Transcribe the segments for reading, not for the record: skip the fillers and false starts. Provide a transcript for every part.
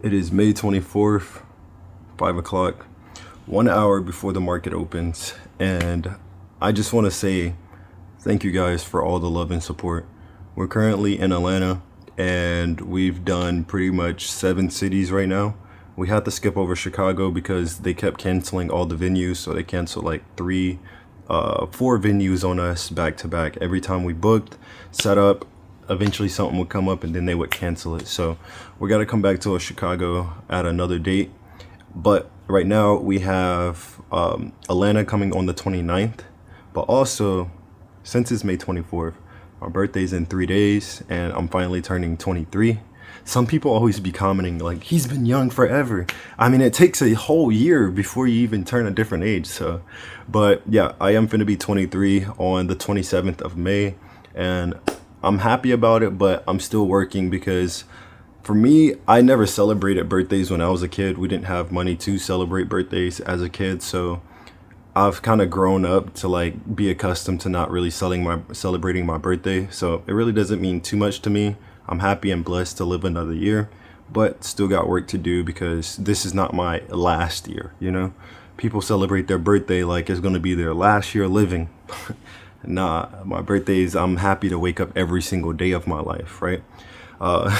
It is May 24th, 5 o'clock, 1 hour before the market opens. And I just want to say thank you guys for all the love and support. We're currently in Atlanta and we've done pretty much 7 cities right now. We had to skip over Chicago because they kept canceling all the venues. So they canceled like 4 venues on us back to back. Every time we booked, set up, eventually something would come up and then they would cancel it. So we got to come back to Chicago at another date. But right now we have Atlanta coming on the 29th. But also, since it's May 24th, my birthday's in 3 days and I'm finally turning 23. Some people always be commenting like, he's been young forever. I mean, it takes a whole year before you even turn a different age. So, but yeah, I am finna be 23 on the 27th of May. And I'm happy about it, but I'm still working because for me, I never celebrated birthdays when I was a kid. We didn't have money to celebrate birthdays as a kid. So I've kind of grown up to like be accustomed to not really celebrating my birthday. So it really doesn't mean too much to me. I'm happy and blessed to live another year, but still got work to do because this is not my last year, you know? People celebrate their birthday like it's going to be their last year living. Nah, my birthdays, I'm happy to wake up every single day of my life, right? Uh,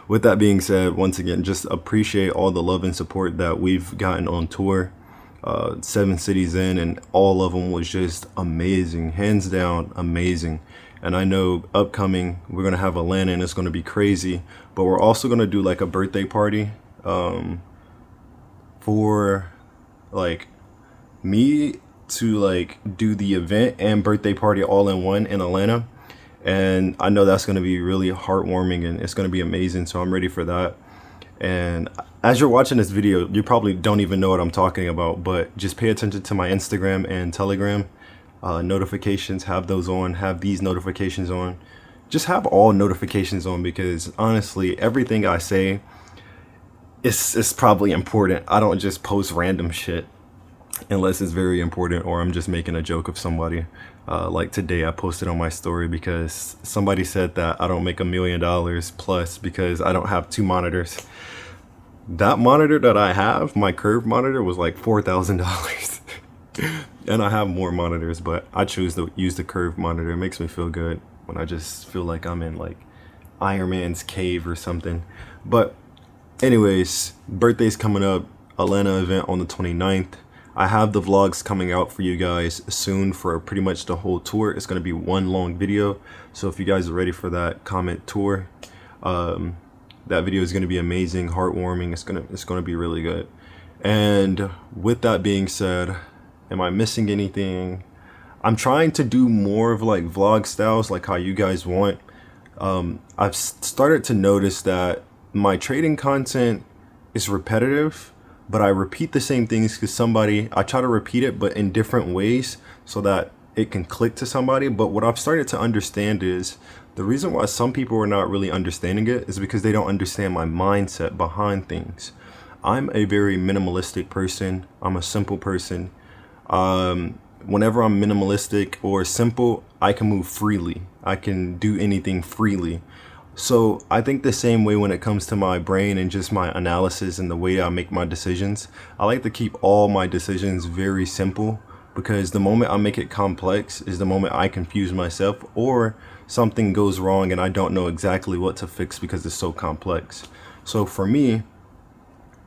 with that being said, once again, just appreciate all the love and support that we've gotten on tour. 7 cities in, and all of them was just amazing, hands down amazing. And I know upcoming we're gonna have Atlanta and it's gonna be crazy, but we're also gonna do like a birthday party for like me to like do the event and birthday party all in one in Atlanta. And I know that's going to be really heartwarming and it's going to be amazing. So I'm ready for that. And as you're watching this video, you probably don't even know what I'm talking about, but just pay attention to my Instagram and Telegram notifications. Have those on, have these notifications on, just have all notifications on, because honestly, everything I say is probably important. I don't just post random shit unless it's very important or I'm just making a joke of somebody. Like today I posted on my story because somebody said that I don't make $1 million plus because I don't have 2 monitors. That monitor that I have, my curved monitor, was like $4,000. And I have more monitors, but I choose to use the curved monitor. It makes me feel good when I just feel like I'm in like Iron Man's cave or something. But anyways, birthday's coming up, Atlanta event on the 29th. I have the vlogs coming out for you guys soon for pretty much the whole tour. It's going to be one long video. So if you guys are ready for that, comment tour. That video is going to be amazing, heartwarming. It's going to be really good. And with that being said, am I missing anything? I'm trying to do more of like vlog styles, like how you guys want. I've started to notice that my trading content is repetitive, but I repeat the same things because I try to repeat it, but in different ways so that it can click to somebody. But what I've started to understand is the reason why some people are not really understanding it is because they don't understand my mindset behind things. I'm a very minimalistic person. I'm a simple person. Whenever I'm minimalistic or simple, I can move freely. I can do anything freely. So I think the same way when it comes to my brain and just my analysis and the way I make my decisions. I like to keep all my decisions very simple, because the moment I make it complex is the moment I confuse myself or something goes wrong and I don't know exactly what to fix because it's so complex. So for me,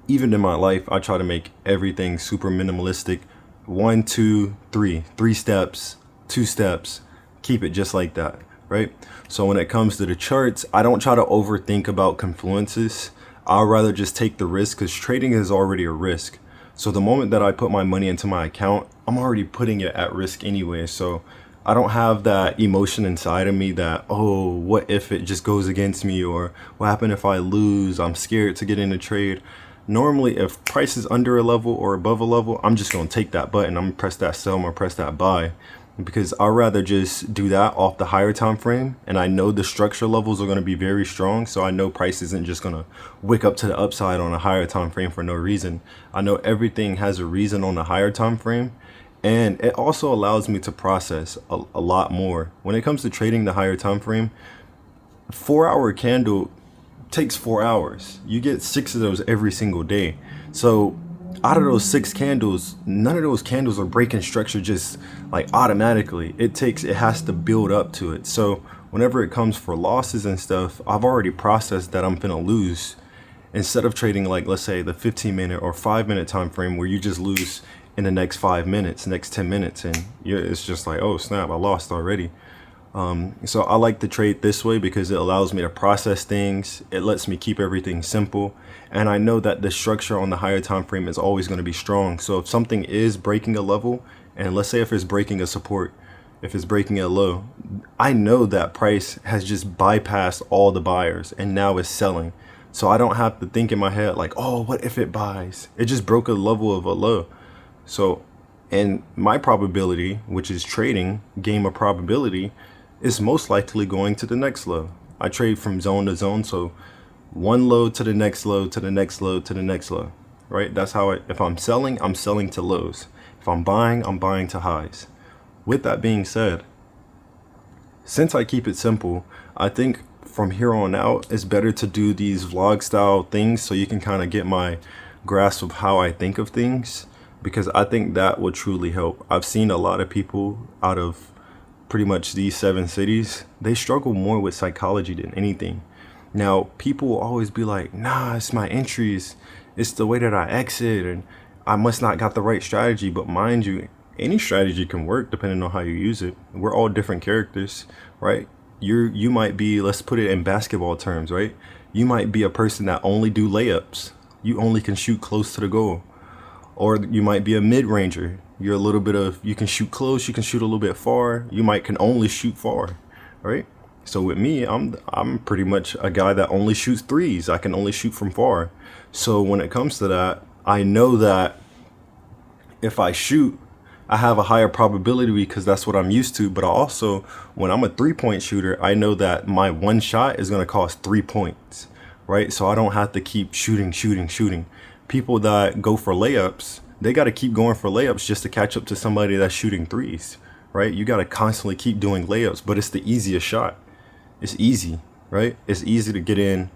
even in my life, I try to make everything super minimalistic. 1, 2, 3, 3 steps, 2 steps, keep it just like that. Right? So when it comes to the charts, I don't try to overthink about confluences. I'd rather just take the risk, because trading is already a risk. So the moment that I put my money into my account, I'm already putting it at risk anyway. So I don't have that emotion inside of me that, oh, what if it just goes against me, or what happened if I lose? I'm scared to get in a trade. Normally, if price is under a level or above a level, I'm just going to take that button. I'm going to press that sell, I'm going to press that buy. Because I'd rather just do that off the higher time frame, and I know the structure levels are going to be very strong, so I know price isn't just going to wick up to the upside on a higher time frame for no reason. I know everything has a reason on the higher time frame, and it also allows me to process a lot more when it comes to trading the higher time frame. 4-hour candle takes 4 hours. You get 6 of those every single day. So out of those 6 candles, none of those candles are breaking structure just like automatically. It has to build up to it. So whenever it comes for losses and stuff, I've already processed that I'm gonna lose. Instead of trading like, let's say, the 15-minute or 5-minute time frame where you just lose in the next 5 minutes, next 10 minutes, and it's just like, oh snap, I lost already. So I like to trade this way because it allows me to process things. It lets me keep everything simple. And I know that the structure on the higher time frame is always going to be strong. So if something is breaking a level, and let's say if it's breaking a support, if it's breaking a low, I know that price has just bypassed all the buyers and now it's selling. So I don't have to think in my head like, oh, what if it buys? It just broke a level of a low. So, and my probability, which is trading, game of probability, is most likely going to the next low. I trade from zone to zone, so one low to the next low to the next low to the next low, right? That's how if I'm selling to lows. If I'm buying to highs. With that being said, since I keep it simple, I think from here on out, it's better to do these vlog style things so you can kind of get my grasp of how I think of things, because I think that will truly help. I've seen a lot of people out of pretty much these 7 cities, they struggle more with psychology than anything. Now, people will always be like, nah, it's my entries, it's the way that I exit, and I must not got the right strategy. But mind you, any strategy can work depending on how you use it. We're all different characters, right? You might be, let's put it in basketball terms, right? You might be a person that only do layups. You only can shoot close to the goal. Or you might be a mid-ranger. You're a little bit of, you can shoot close, you can shoot a little bit far. You can only shoot far, right? So with me, I'm pretty much a guy that only shoots threes. I can only shoot from far. So when it comes to that, I know that if I shoot, I have a higher probability because that's what I'm used to. But also, when I'm a 3-point shooter, I know that my one shot is going to cost 3 points, right? So I don't have to keep shooting. People that go for layups, they got to keep going for layups just to catch up to somebody that's shooting threes, right? You got to constantly keep doing layups, but it's the easiest shot. It's easy, right? It's easy to get in,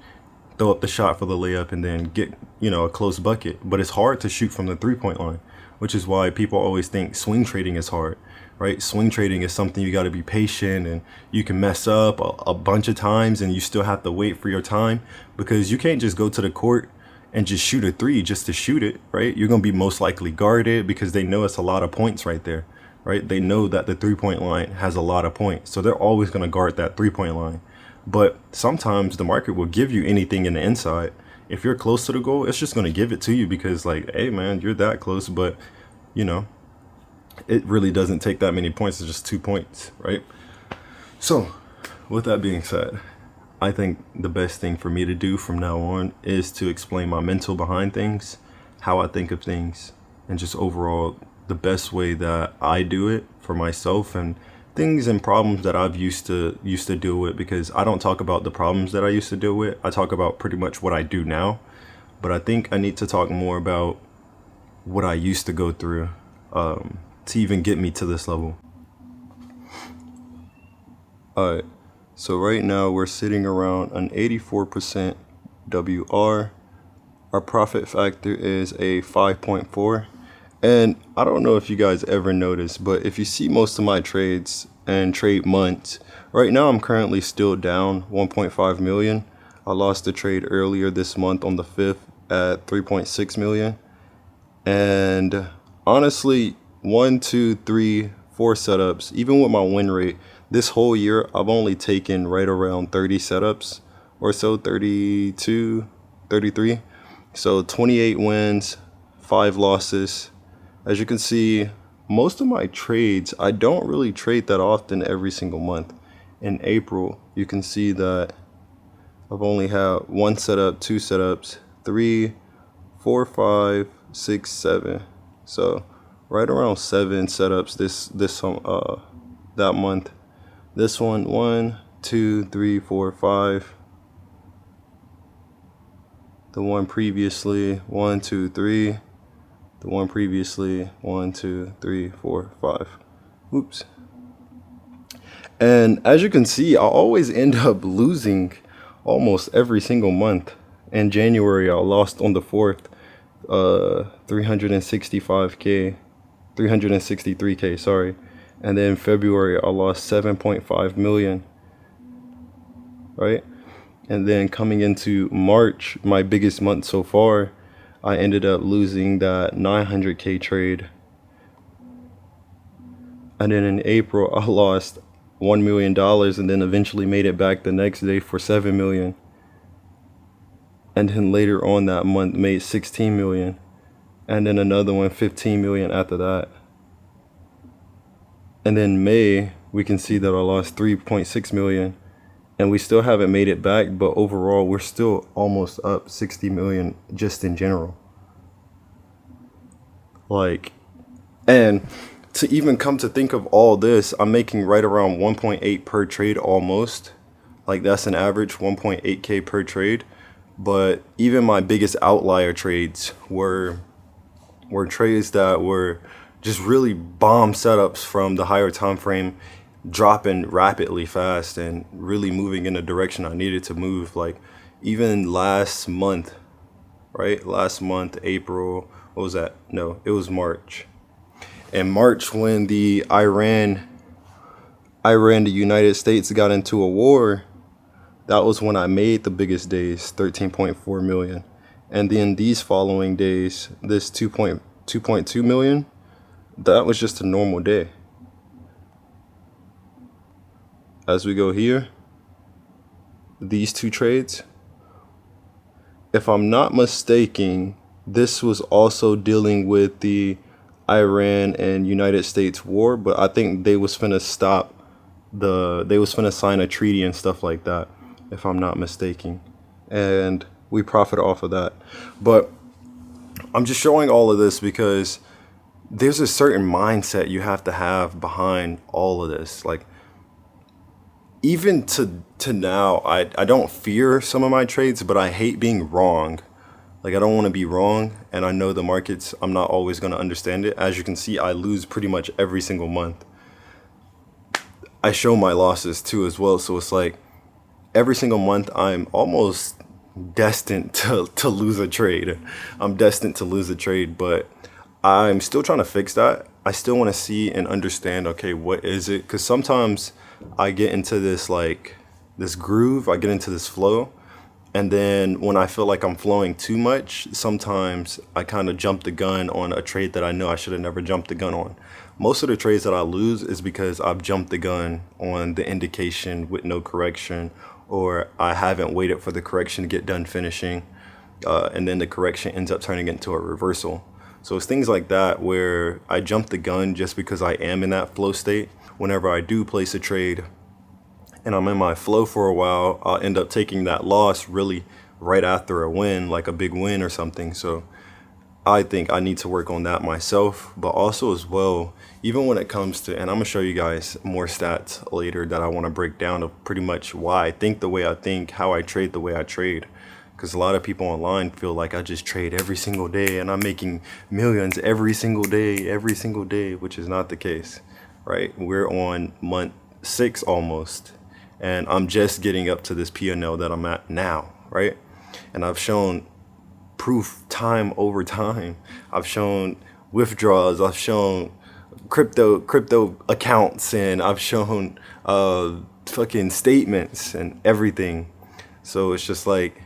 throw up the shot for the layup, and then get, a close bucket. But it's hard to shoot from the 3-point line, which is why people always think swing trading is hard, right? Swing trading is something you got to be patient, and you can mess up a bunch of times and you still have to wait for your time, because you can't just go to the court and just shoot a three just to shoot it, right? You're going to be most likely guarded because they know it's a lot of points right there, right? They know that the 3-point line has a lot of points. So they're always going to guard that 3-point line. But sometimes the market will give you anything in the inside. If you're close to the goal, it's just going to give it to you because like, hey man, you're that close. But it really doesn't take that many points. It's just 2 points, right? So with that being said, I think the best thing for me to do from now on is to explain my mental behind things, how I think of things, and just overall the best way that I do it for myself, and things and problems that I've used to deal with, because I don't talk about the problems that I used to deal with. I talk about pretty much what I do now, but I think I need to talk more about what I used to go through to even get me to this level. All right. So right now we're sitting around an 84% WR. Our profit factor is a 5.4. And I don't know if you guys ever noticed, but if you see most of my trades and trade months, right now I'm currently still down 1.5 million. I lost a trade earlier this month on the 5th at 3.6 million. And honestly, 1, 2, 3, 4 setups, even with my win rate, this whole year, I've only taken right around 30 setups or so, 32, 33. So 28 wins, 5 losses. As you can see, most of my trades, I don't really trade that often every single month. In April, you can see that I've only had 1 setup, 2 setups, 3, 4, 5, 6, 7. So right around 7 setups that month. This one, 1, 2, 3, 4, 5. The one previously, 1, 2, 3. The one previously, 1, 2, 3, 4, 5. Oops. And as you can see, I always end up losing almost every single month. In January, I lost on the 4th, 365K, 363K, sorry. And then February, I lost 7.5 million, right? And then coming into March, my biggest month so far, I ended up losing that 900K trade. And then in April, I lost $1 million and then eventually made it back the next day for 7 million. And then later on that month made 16 million. And then another one, 15 million after that. And then May, we can see that I lost 3.6 million. And we still haven't made it back, but overall, we're still almost up 60 million just in general. Like, and to even come to think of all this, I'm making right around 1.8 per trade almost. Like, that's an average 1.8K per trade. But even my biggest outlier trades were trades that were just really bomb setups from the higher time frame, dropping rapidly fast and really moving in the direction I needed to move. Like even last month, right? Last month, April, what was that? No, it was March. In March, when the the United States got into a war, that was when I made the biggest days, 13.4 million. And then these following days, this 2.2 million, that was just a normal day. As we go here, these two trades, if I'm not mistaken, this was also dealing with the Iran and United States war, but I think they was finna they was finna sign a treaty and stuff like that, if I'm not mistaken. And we profit off of that. But I'm just showing all of this because there's a certain mindset you have to have behind all of this. Like, even to now, I don't fear some of my trades, but I hate being wrong. Like, I don't want to be wrong, and I know the markets, I'm not always going to understand it. As you can see, I lose pretty much every single month. I show my losses too as well, so it's like every single month I'm almost destined to lose a trade. I'm destined to lose a trade, but I'm still trying to fix that. I still want to see and understand, okay, what is it? Because sometimes I get into this this groove, I get into this flow. And then when I feel like I'm flowing too much, sometimes I kind of jump the gun on a trade that I know I should have never jumped the gun on. Most of the trades that I lose is because I've jumped the gun on the indication with no correction, or I haven't waited for the correction to get done finishing. And then the correction ends up turning into a reversal. So it's things like that where I jump the gun just because I am in that flow state. Whenever I do place a trade and I'm in my flow for a while, I'll end up taking that loss really right after a win, like a big win or something. So I think I need to work on that myself, but also as well, even when it comes to, and I'm gonna show you guys more stats later that I want to break down of pretty much why I think the way I think, how I trade the way I trade. Because a lot of people online feel like I just trade every single day and I'm making millions every single day, which is not the case, right? We're on month 6 almost, and I'm just getting up to this P&L that I'm at now, right? And I've shown proof time over time. I've shown withdrawals, I've shown crypto accounts, and I've shown fucking statements and everything. So it's just like,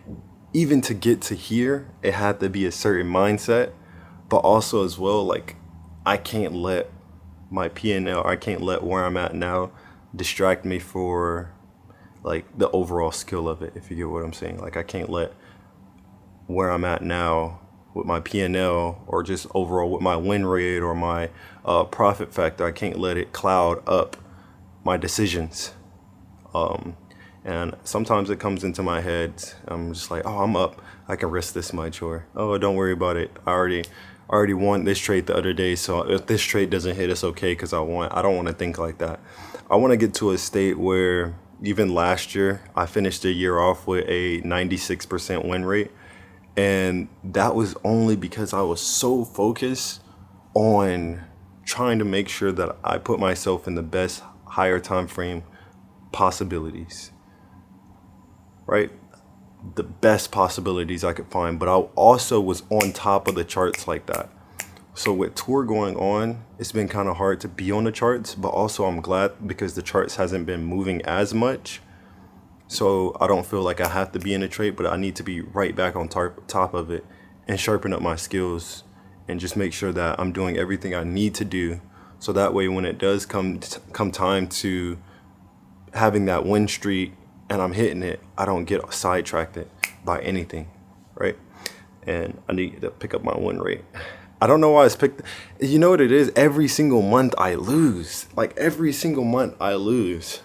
even to get to here, it had to be a certain mindset, but also as well, like, I can't let my P&L, I can't let where I'm at now distract me for like the overall skill of it, if you get what I'm saying. Like, I can't let where I'm at now with my P&L or just overall with my win rate or my profit factor, I can't let it cloud up my decisions. And sometimes it comes into my head, I'm just like, oh, I'm up, I can risk this much, or oh, don't worry about it, I already won this trade the other day, so if this trade doesn't hit, it's okay because I won. I don't want to think like that. I want to get to a state where even last year I finished the year off with a 96% win rate, and that was only because I was so focused on trying to make sure that I put myself in the best higher time frame possibilities. Right? the best possibilities I could find, but I also was on top of the charts like that. So with tour going on, it's been kind of hard to be on the charts, but also I'm glad because the charts hasn't been moving as much. So I don't feel like I have to be in a trade, but I need to be right back on top of it and sharpen up my skills and just make sure that I'm doing everything I need to do. So that way, when it does come time to having that win streak and I'm hitting it, I don't get sidetracked by anything, right? And I need to pick up my win rate. I don't know why it's picked. You know what it is? Every single month I lose. Like every single month I lose.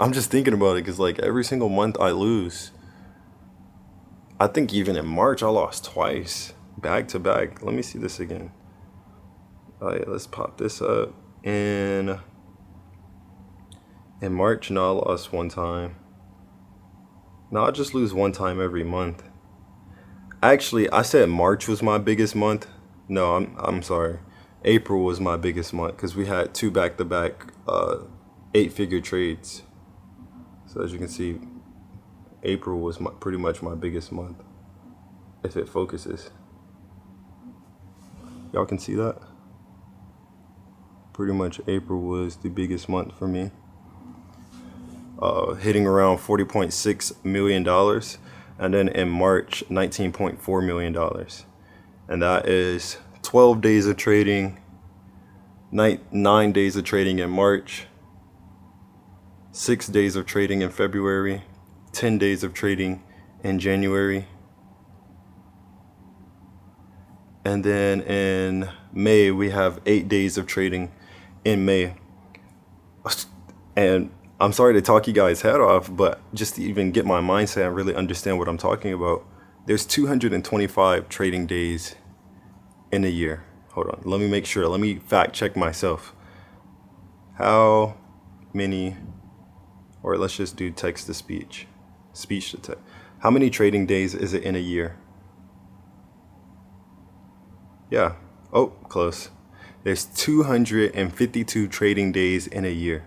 I'm just thinking about it because like every single month I lose. I think even in March I lost twice, back to back. Let me see this again. All right, let's pop this up. In March, no, I lost one time. No, I just lose one time every month. Actually, I said March was my biggest month. No, I'm sorry. April was my biggest month because we had two back-to-back 8-figure trades. So as you can see, April was pretty much my biggest month. If it focuses, y'all can see that. Pretty much April was the biggest month for me. Hitting around $40.6 million. And then in March, $19.4 million. And that is 12 days of trading, 9 days of trading in March, 6 days of trading in February, 10 days of trading in January. And then in May, we have 8 days of trading in May. And I'm sorry to talk you guys' head off, but just to even get my mindset and really understand what I'm talking about, there's 225 trading days in a year. Hold on, let me make sure. Let me fact check myself. How many, or let's just do text to speech, speech to text. How many trading days is it in a year? Yeah, oh, close. There's 252 trading days in a year.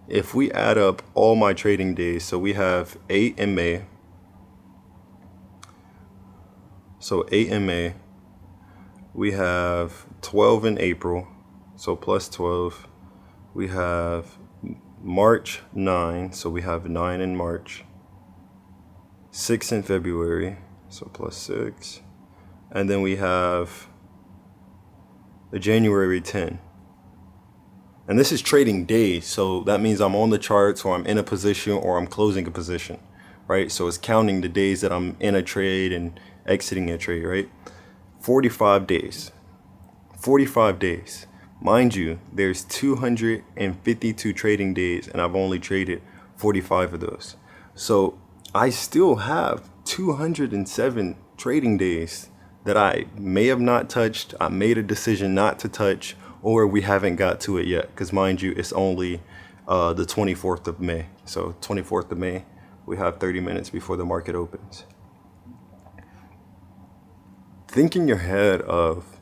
If we add up all my trading days, so we have 8 in May. So 8 in May. We have 12 in April. So plus 12. We have March 9. So we have 9 in March. 6 in February. So plus 6. And then we have the January 10. And this is trading days, so that means I'm on the charts or I'm in a position or I'm closing a position, right? So it's counting the days that I'm in a trade and exiting a trade, right? 45 days. 45 days. Mind you, there's 252 trading days and I've only traded 45 of those. So I still have 207 trading days that I may have not touched. I made a decision not to touch, or we haven't got to it yet, because mind you, it's only the 24th of May. So 24th of May, we have 30 minutes before the market opens. Think in your head of,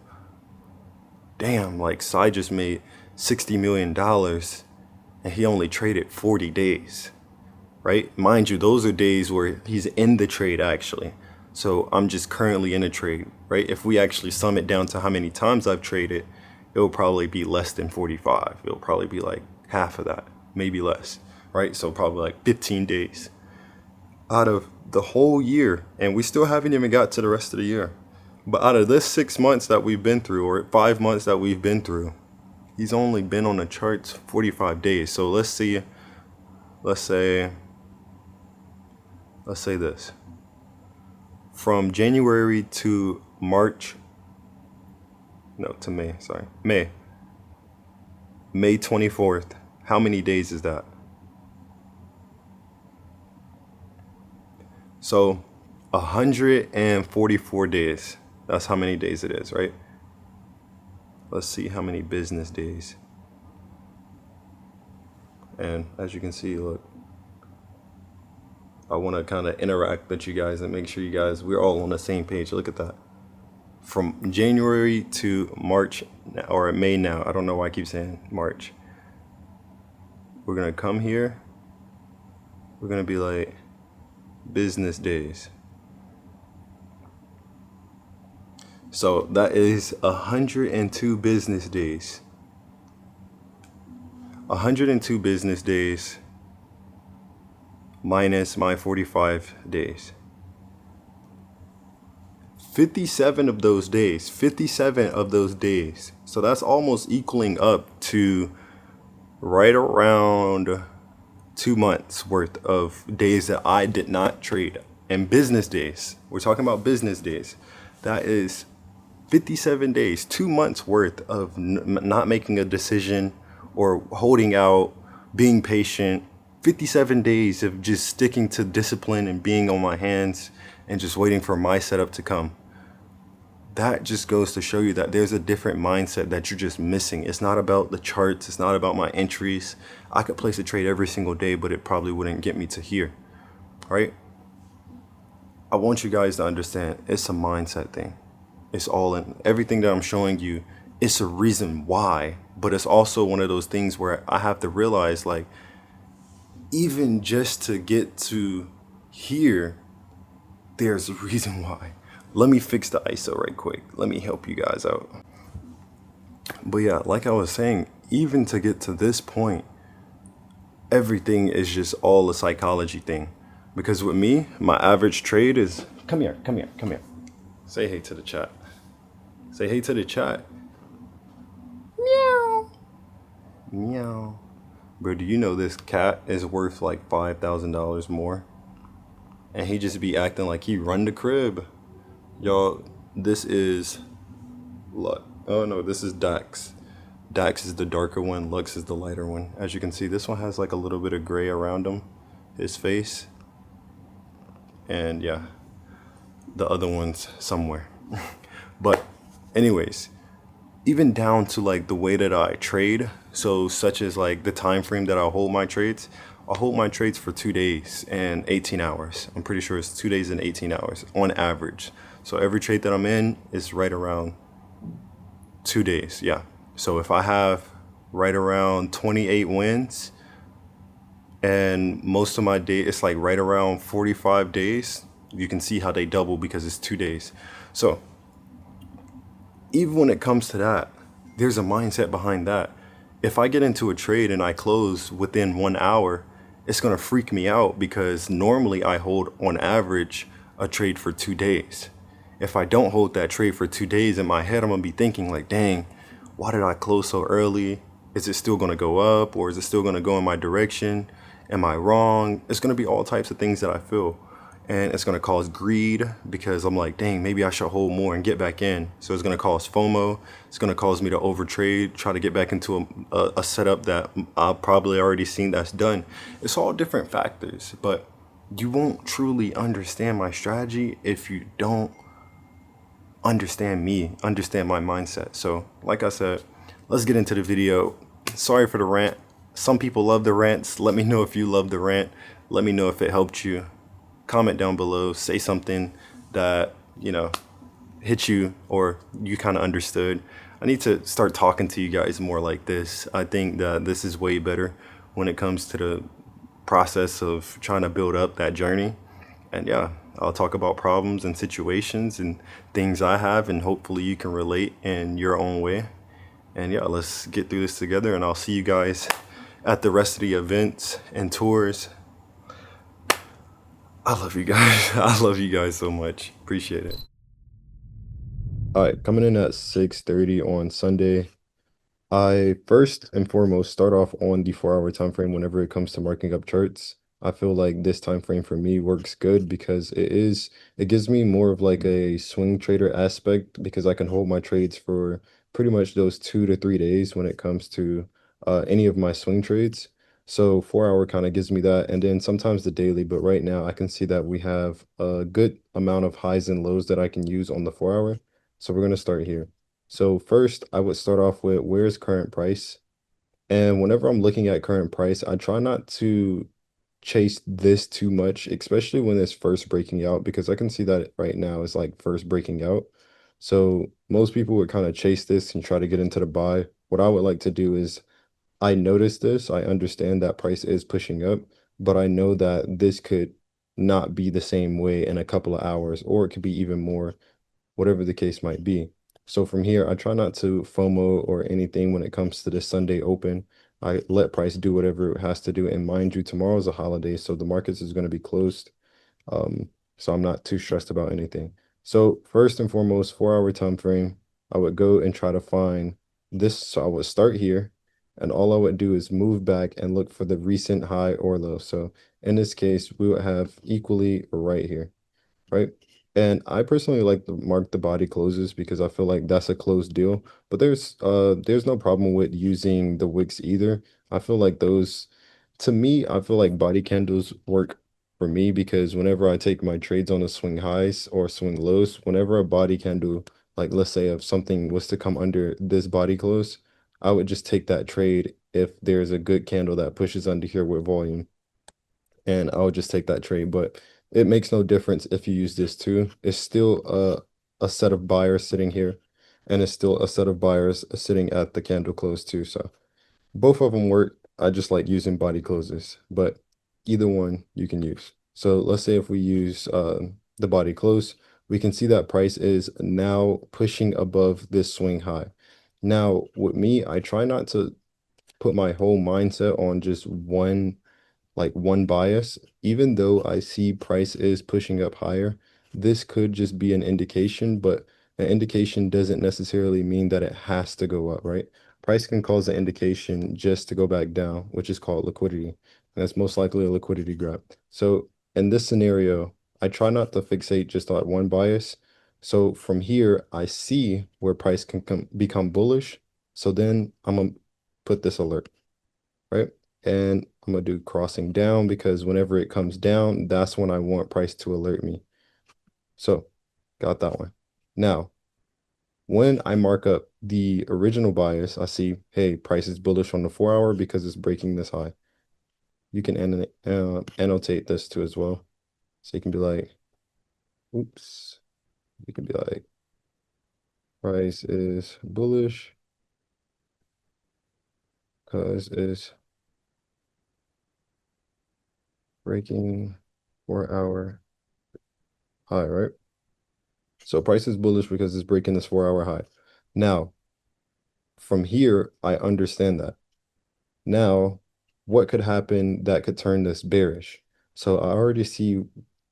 damn, like Sai just made $60 million and he only traded 40 days, right? Mind you, those are days where he's in the trade actually. So I'm just currently in a trade, right? If we actually sum it down to how many times I've traded, it'll probably be less than 45. It'll probably be like half of that, maybe less, right? So probably like 15 days out of the whole year. And we still haven't even got to the rest of the year. But out of this 6 months that we've been through, or 5 months that we've been through, he's only been on the charts 45 days. So let's say this. From January to March, no, to May, sorry. May 24th. How many days is that? So 144 days. That's how many days it is, right? Let's see how many business days. And as you can see, look, I want to kind of interact with you guys and make sure you guys, we're all on the same page. Look at that. From January to March, or May now, I don't know why I keep saying March. We're going to come here. We're going to be like, business days. So that is 102 business days. 102 business days minus my 45 days. 57 of those days, 57 of those days. So that's almost equaling up to right around 2 months worth of days that I did not trade. And business days, we're talking about business days. That is 57 days, 2 months worth of not making a decision or holding out, being patient. 57 days of just sticking to discipline and being on my hands and just waiting for my setup to come. That just goes to show you that there's a different mindset that you're just missing. It's not about the charts. It's not about my entries. I could place a trade every single day, but it probably wouldn't get me to here, right? I want you guys to understand it's a mindset thing. It's all in everything that I'm showing you. It's a reason why, but it's also one of those things where I have to realize, like, even just to get to here, there's a reason why. Let me fix the ISO right quick. Let me help you guys out. But yeah, like I was saying, even to get to this point, everything is just all a psychology thing. Because with me, my average trade is, come here, come here, come here. Say hey to the chat. Say hey to the chat. Meow. Meow. Bro, do you know this cat is worth like $5,000 more? And he just be acting like he run the crib. Y'all, this is Lux. Oh no, this is Dax. Dax is the darker one, Lux is the lighter one. As you can see, this one has like a little bit of gray around him, his face. And yeah, the other one's somewhere. But anyways, even down to like the way that I trade, so such as like the time frame that I hold my trades, I hold my trades for 2 days and 18 hours. I'm pretty sure it's 2 days and 18 hours on average. So every trade that I'm in is right around 2 days. Yeah. So if I have right around 28 wins and most of my day, it's like right around 45 days, you can see how they double because it's 2 days. So even when it comes to that, there's a mindset behind that. If I get into a trade and I close within 1 hour, it's going to freak me out because normally I hold on average a trade for 2 days. If I don't hold that trade for 2 days, in my head, I'm going to be thinking like, dang, why did I close so early? Is it still going to go up or is it still going to go in my direction? Am I wrong? It's going to be all types of things that I feel. And it's going to cause greed because I'm like, dang, maybe I should hold more and get back in. So it's going to cause FOMO. It's going to cause me to overtrade, try to get back into a setup that I've probably already seen that's done. It's all different factors, but you won't truly understand my strategy if you don't understand me, understand my mindset. So like I said, let's get into the video. Sorry for the rant. Some people love the rants. Let me know if you love the rant. Let me know if it helped you. Comment down below, say something that, hit you or you kind of understood. I need to start talking to you guys more like this. I think that this is way better when it comes to the process of trying to build up that journey. And yeah, I'll talk about problems and situations and things I have, and hopefully you can relate in your own way. And yeah, let's get through this together, and I'll see you guys at the rest of the events and tours. I love you guys. I love you guys so much. Appreciate it. All right, coming in at 6:30 on Sunday. I first and foremost start off on the 4 hour time frame whenever it comes to marking up charts. I feel like this time frame for me works good because it gives me more of like a swing trader aspect because I can hold my trades for pretty much those 2 to 3 days when it comes to any of my swing trades. So 4 hour kind of gives me that, and then sometimes the daily, but right now I can see that we have a good amount of highs and lows that I can use on the 4 hour. So we're gonna start here. So first, I would start off with where's current price? And whenever I'm looking at current price, I try not to chase this too much, especially when it's first breaking out, because I can see that right now it's like first breaking out. So most people would kind of chase this and try to get into the buy. What I would like to do is I notice this, I understand that price is pushing up, but I know that this could not be the same way in a couple of hours, or it could be even more, whatever the case might be. So from here, I try not to FOMO or anything when it comes to the Sunday open. I let price do whatever it has to do. And mind you, tomorrow's a holiday, so the markets is going to be closed. Um, so I'm not too stressed about anything. So first and foremost, 4 hour time frame, I would go and try to find this. So I would start here, and all I would do is move back and look for the recent high or low. So in this case, we would have equally right here, right? And I personally like to mark the body closes because I feel like that's a closed deal. But there's no problem with using the wicks either. I feel like those, to me, I feel like body candles work for me because whenever I take my trades on the swing highs or swing lows, whenever a body candle, like let's say if something was to come under this body close, I would just take that trade if there's a good candle that pushes under here with volume, and I would just take that trade. But it makes no difference if you use this too. It's still a set of buyers sitting here, and it's still a set of buyers sitting at the candle close too. So both of them work. I just like using body closes, but either one you can use. So let's say if we use the body close, we can see that price is now pushing above this swing high. Now, with me, I try not to put my whole mindset on just one bias. Even though I see price is pushing up higher, this could just be an indication, but an indication doesn't necessarily mean that it has to go up, right? Price can cause an indication just to go back down, which is called liquidity. And that's most likely a liquidity grab. So in this scenario, I try not to fixate just on one bias. So from here, I see where price can become bullish. So then I'm gonna put this alert, right? And I'm gonna do crossing down because whenever it comes down, that's when I want price to alert me. So got that one. Now, when I mark up the original bias, I see, hey, price is bullish on the 4 hour because it's breaking this high. You can annotate this too as well. So you can be like, oops, you can be like, price is bullish because it's breaking 4 hour high, right? So price is bullish because it's breaking this 4 hour high. Now, from here, I understand that. Now, what could happen that could turn this bearish? So I already see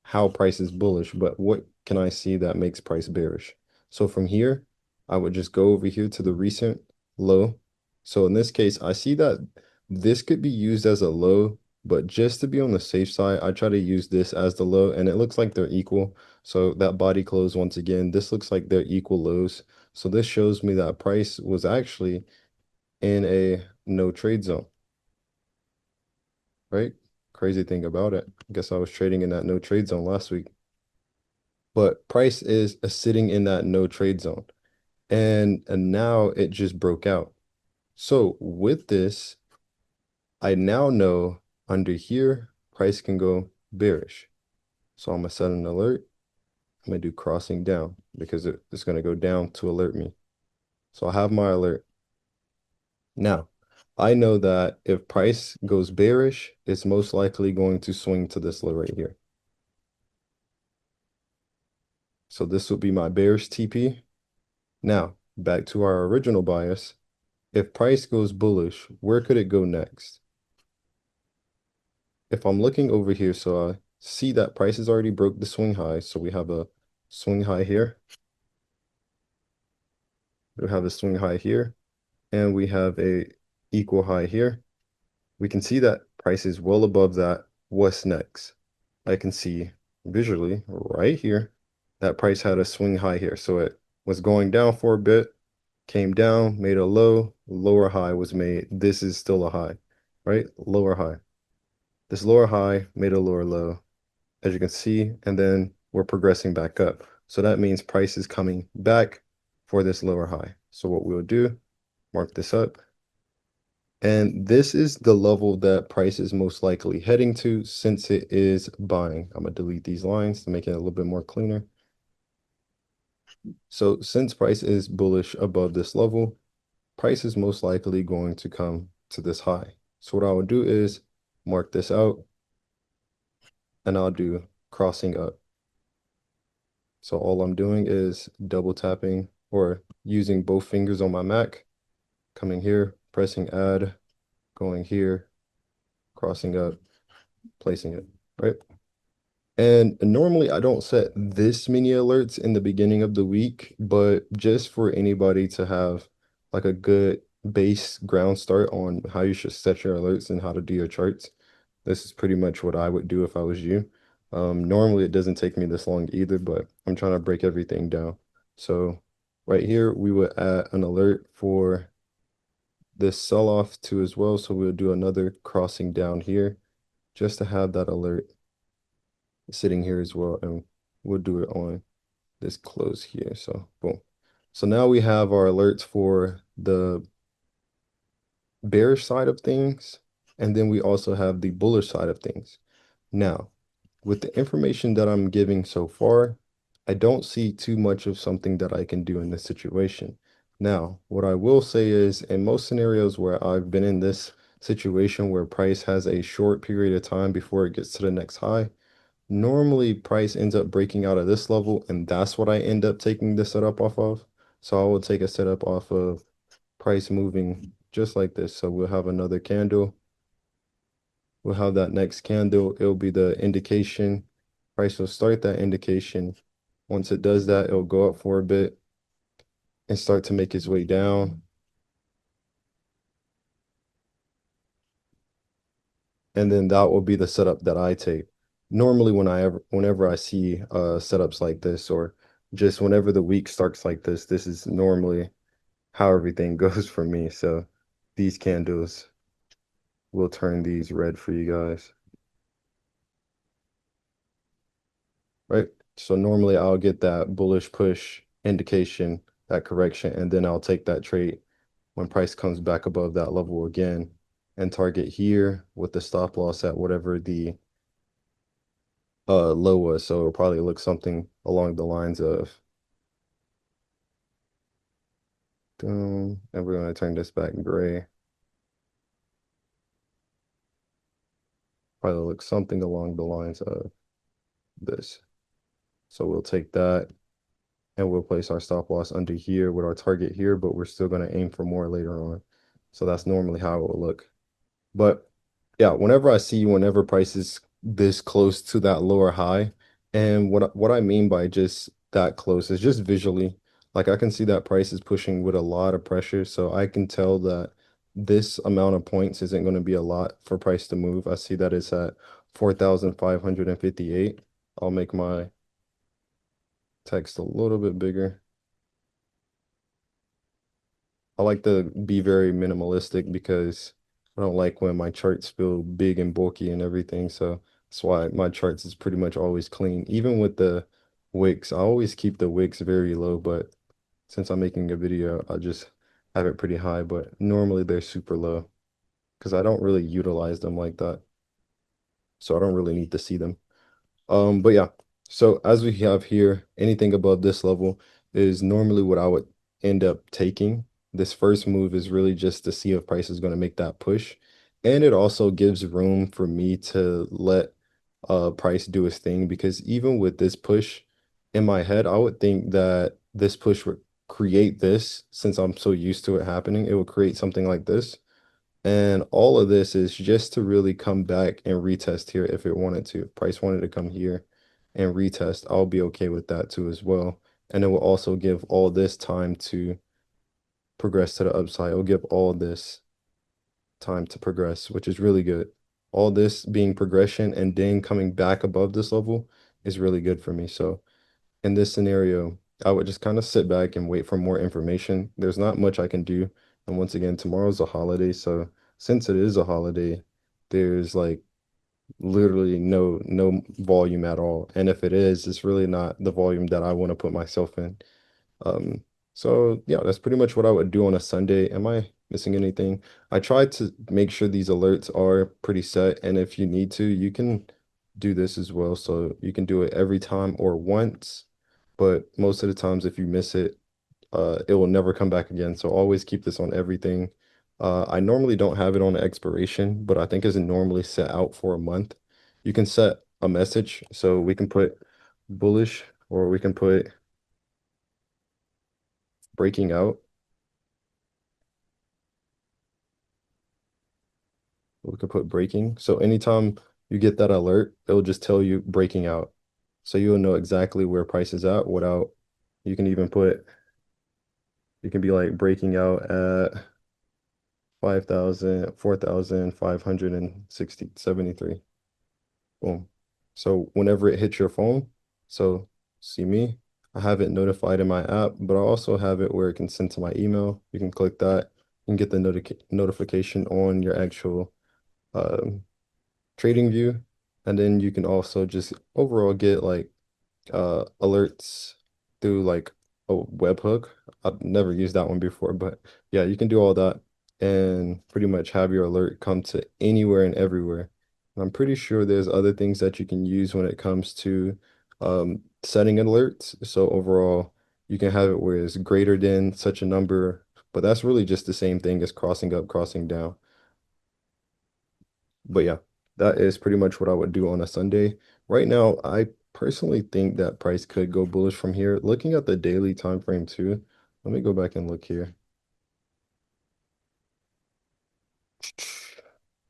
how price is bullish, but what can I see that makes price bearish? So from here, I would just go over here to the recent low. So in this case, I see that this could be used as a low, but just to be on the safe side, I try to use this as the low, and it looks like they're equal. So that body close, once again, this looks like they're equal lows. So this shows me that price was actually in a no trade zone, right? Crazy thing about it. I guess I was trading in that no trade zone last week. But price is sitting in that no trade zone. And now it just broke out. So with this, I now know under here, price can go bearish. So I'm gonna set an alert. I'm gonna do crossing down because it's gonna go down to alert me. So I have my alert. Now, I know that if price goes bearish, it's most likely going to swing to this low right here. So this would be my bearish TP. Now, back to our original bias. If price goes bullish, where could it go next? If I'm looking over here, so I see that price has already broke the swing high. So we have a swing high here. We have a swing high here, and we have a equal high here. We can see that price is well above that. What's next? I can see visually right here that price had a swing high here. So it was going down for a bit, came down, made a low, lower high was made. This is still a high, right? Lower high. This lower high made a lower low, as you can see, and then we're progressing back up. So that means price is coming back for this lower high. So what we'll do, mark this up. And this is the level that price is most likely heading to since it is buying. I'm going to delete these lines to make it a little bit more cleaner. So since price is bullish above this level, price is most likely going to come to this high. So what I would do is mark this out, and I'll do crossing up. So all I'm doing is double tapping or using both fingers on my Mac, coming here, pressing add, going here, crossing up, placing it, right? And normally I don't set this many alerts in the beginning of the week, but just for anybody to have like a good base ground start on how you should set your alerts and how to do your charts, this is pretty much what I would do if I was you. Normally it doesn't take me this long either, but I'm trying to break everything down. So right here, we would add an alert for this sell-off too as well. So we'll do another crossing down here just to have that alert sitting here as well. And we'll do it on this close here. So boom. So now we have our alerts for the bearish side of things. And then we also have the bullish side of things. Now, with the information that I'm giving so far, I don't see too much of something that I can do in this situation. Now, what I will say is in most scenarios where I've been in this situation where price has a short period of time before it gets to the next high, normally price ends up breaking out of this level, and that's what I end up taking the setup off of. So I will take a setup off of price moving just like this. So we'll have another candle. We'll have that next candle. It'll be the indication. Price will start that indication. Once it does that, it'll go up for a bit and start to make its way down. And then that will be the setup that I take. Normally, whenever I see setups like this, or just whenever the week starts like this is normally how everything goes for me. So these candles will turn these red for you guys, right? So normally I'll get that bullish push indication, that correction, and then I'll take that trade when price comes back above that level again and target here with the stop loss at whatever the low was. So it'll probably look something along the lines of and we're going to turn this back gray. Probably look something along the lines of this. So we'll take that and we'll place our stop loss under here with our target here, but we're still going to aim for more later on. So that's normally how it will look. But yeah, whenever price is this close to that lower high, and what I mean by just that close is just visually, like I can see that price is pushing with a lot of pressure, so I can tell that this amount of points isn't going to be a lot for price to move. I see that it's at 4,558. I'll make my text a little bit bigger. I like to be very minimalistic because I don't like when my charts feel big and bulky and everything. So that's why my charts is pretty much always clean. Even with the wicks, I always keep the wicks very low, but since I'm making a video, I just have it pretty high, but normally they're super low because I don't really utilize them like that. So I don't really need to see them. But yeah, so as we have here, anything above this level is normally what I would end up taking. This first move is really just to see if price is going to make that push. And it also gives room for me to let price do its thing because even with this push in my head, I would think that this push would create this since I'm so used to it happening. It would create something like this. And all of this is just to really come back and retest here if it wanted to. If price wanted to come here and retest, I'll be okay with that too as well. And it will also give all this time to progress to the upside. It'll give all this time to progress, which is really good. All this being progression and then coming back above this level is really good for me. So in this scenario, I would just kind of sit back and wait for more information. There's not much I can do. And once again, tomorrow's a holiday. So since it is a holiday, there's like literally no volume at all. And if it is, it's really not the volume that I want to put myself in. Um, so yeah, that's pretty much what I would do on a Sunday. Am I missing anything? I try to make sure these alerts are pretty set, and if you need to, you can do this as well. So you can do it every time or once, but most of the times if you miss it, it will never come back again. So always keep this on everything. I normally don't have it on expiration, but I think it's normally set out for a month. You can set a message. So we can put bullish or we can put breaking out. We could put breaking. So anytime you get that alert, it'll just tell you breaking out. So you'll know exactly where price is at without, you can even put, you can be like breaking out at 4,573. Boom. So whenever it hits your phone, so see me, I have it notified in my app, but I also have it where it can send to my email. You can click that and get the notification on your actual um, trading view. And then you can also just overall get like alerts through like a webhook. I've never used that one before, but yeah, you can do all that and pretty much have your alert come to anywhere and everywhere. And I'm pretty sure there's other things that you can use when it comes to setting alerts. So overall, you can have it where it's greater than such a number, but that's really just the same thing as crossing up, crossing down. But yeah, that is pretty much what I would do on a Sunday. Right now, I personally think that price could go bullish from here. Looking at the daily time frame too, let me go back and look here.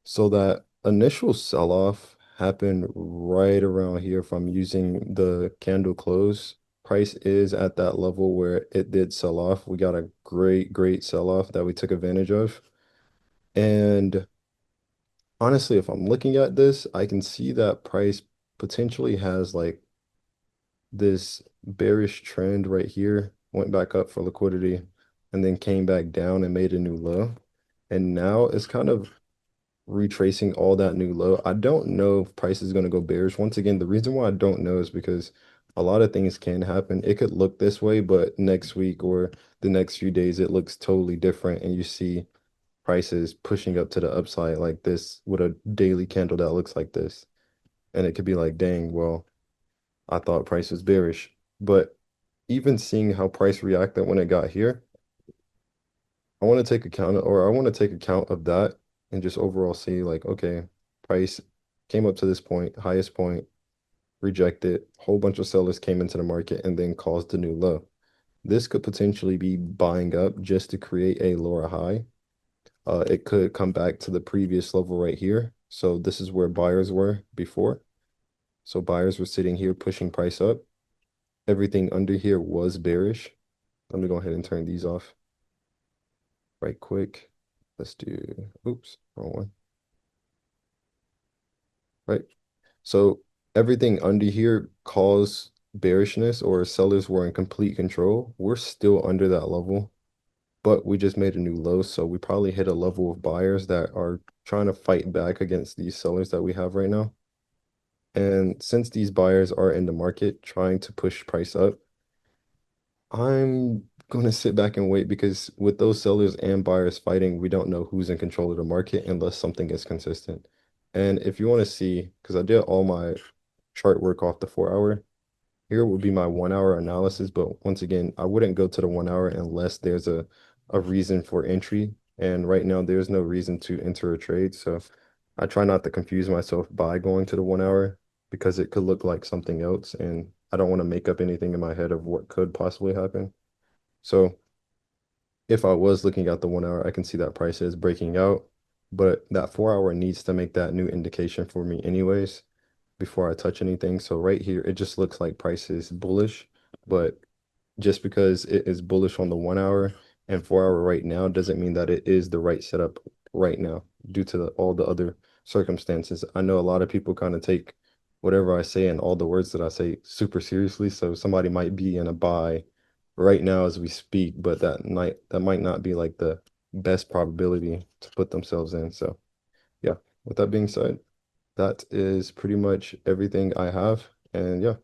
So that initial sell-off happened right around here if I'm using the candle close. Price is at that level where it did sell off. We got a great sell-off that we took advantage of. And honestly, if I'm looking at this, I can see that price potentially has like this bearish trend right here, went back up for liquidity, and then came back down and made a new low. And now it's kind of retracing all that new low. I don't know if price is going to go bearish. Once again, the reason why I don't know is because a lot of things can happen. It could look this way, but next week or the next few days, it looks totally different. And you see prices pushing up to the upside like this with a daily candle that looks like this. And it could be like, dang, well, I thought price was bearish. But even seeing how price reacted when it got here, I want to take account of that and just overall see like, okay, price came up to this point, highest point, rejected, whole bunch of sellers came into the market and then caused a new low. This could potentially be buying up just to create a lower high. It could come back to the previous level right here. So this is where buyers were before. So buyers were sitting here pushing price up. Everything under here was bearish. Let me go ahead and turn these off right quick. Let's do, oops, wrong one. Right. So everything under here caused bearishness or sellers were in complete control. We're still under that level, but we just made a new low. So we probably hit a level of buyers that are trying to fight back against these sellers that we have right now. And since these buyers are in the market trying to push price up, I'm going to sit back and wait because with those sellers and buyers fighting, we don't know who's in control of the market unless something is consistent. And if you want to see, because I did all my chart work off the 4 hour, here would be my 1 hour analysis. But once again, I wouldn't go to the 1 hour unless there's a reason for entry. And right now, there's no reason to enter a trade. So I try not to confuse myself by going to the 1 hour because it could look like something else. And I don't want to make up anything in my head of what could possibly happen. So if I was looking at the 1 hour, I can see that price is breaking out, but that 4 hour needs to make that new indication for me anyways before I touch anything. So right here, it just looks like price is bullish, but just because it is bullish on the 1 hour and 4 hour right now doesn't mean that it is the right setup right now due to all the other circumstances. I know a lot of people kind of take whatever I say and all the words that I say super seriously. So somebody might be in a buy right now as we speak, but that might not be like the best probability to put themselves in. So yeah, with that being said, that is pretty much everything I have. And yeah.